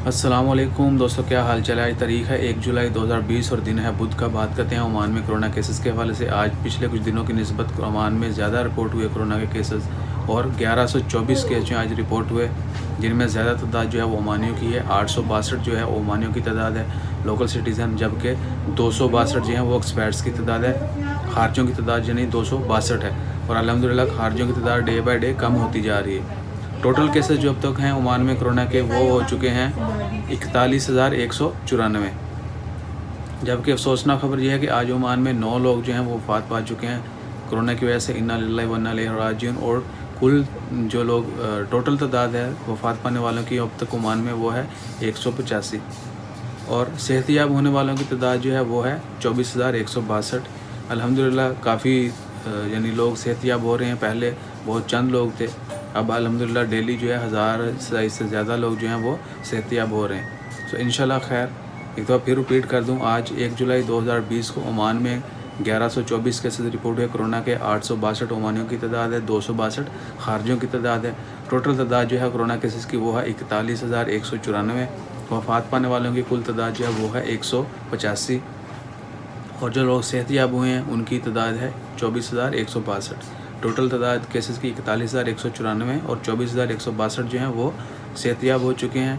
السلام علیکم دوستو، کیا حال چل ہے؟ آج تاریخ ہے 1 جولائی 2020 اور دن ہے بدھ کا۔ بات کرتے ہیں عمان میں کرونا کیسز کے حوالے سے۔ آج پچھلے کچھ دنوں کی نسبت عمان میں زیادہ رپورٹ ہوئے کرونا کے کیسز، اور 1124 کیس جو آج رپورٹ ہوئے، جن میں زیادہ تعداد جو ہے وہ عمانیوں کی ہے۔ 862 جو ہے وہ عمانیوں کی تعداد ہے، لوکل سٹیزن، جبکہ 262 جو ہیں وہ ایکسپیرٹس کی تعداد ہے۔ خارجوں کی تعداد یعنی 262 ہے، اور الحمدللہ خارجوں کی تعداد ڈے بائی ڈے کم ہوتی جا رہی ہے۔ ٹوٹل کیسز جو اب تک ہیں عمان میں کرونا کے وہ ہو چکے ہیں 41,194، جبکہ افسوسناک خبر یہ ہے کہ آج عمان میں 9 لوگ جو ہیں وہ وفات پا چکے ہیں کرونا کی وجہ سے۔ انا للہ و انا الیہ راجعون۔ اور کل جو لوگ ٹوٹل تعداد ہے وفات پانے والوں کی اب تک عمان میں وہ ہے 185، اور صحت یاب ہونے والوں کی تعداد جو ہے وہ ہے 24,162۔ الحمدللہ کافی یعنی لوگ صحت یاب ہو رہے ہیں۔ پہلے بہت چند لوگ تھے، اب الحمدللہ ڈیلی جو ہے 1000 سے زیادہ لوگ جو ہیں وہ صحت یاب ہو رہے ہیں۔ سو انشاءاللہ خیر، ایک دفعہ پھر ریپیٹ کر دوں، آج 1 جولائی 2020 کو عمان میں 1124 کیسز رپورٹ ہوئے کرونا کے۔ 862 عمانیوں کی تعداد ہے، 262 خارجیوں کی تعداد ہے۔ ٹوٹل تعداد جو ہے کرونا کیسز کی وہ ہے 41,194۔ وفات پانے والوں کی کل تعداد جو ہے وہ ہے 185، اور جو لوگ صحت یاب ہوئے ہیں ان کی تعداد ہے 24,162۔ ٹوٹل تعداد کیسز کی 41,194 اور 24,162 جو ہیں وہ صحت یاب ہو چکے ہیں۔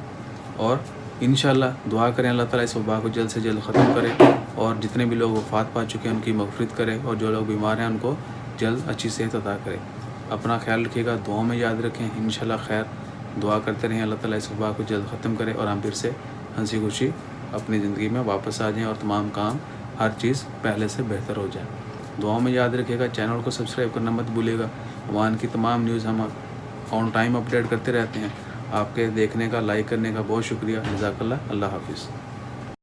اور انشاءاللہ دعا کریں اللہ تعالیٰ اس وبا کو جلد سے جلد ختم کرے، اور جتنے بھی لوگ وفات پا چکے ہیں ان کی مغفرت کرے، اور جو لوگ بیمار ہیں ان کو جلد اچھی صحت عطا کرے۔ اپنا خیال رکھیے گا، دعاؤں میں یاد رکھیں۔ انشاءاللہ خیر، دعا کرتے رہیں اللہ تعالیٰ اس وبا کو جلد ختم کرے، اور ہم پھر سے ہنسی خوشی اپنی زندگی میں واپس آ جائیں، اور تمام کام ہر چیز پہلے سے بہتر ہو جائے۔ دعاؤں میں یاد رکھیے گا، چینل کو سبسکرائب کرنا مت بھولیے گا۔ عمان کی تمام نیوز ہم آن ٹائم اپڈیٹ کرتے رہتے ہیں۔ آپ کے دیکھنے کا، لائک کرنے کا بہت شکریہ۔ جزاک اللہ۔ اللہ حافظ۔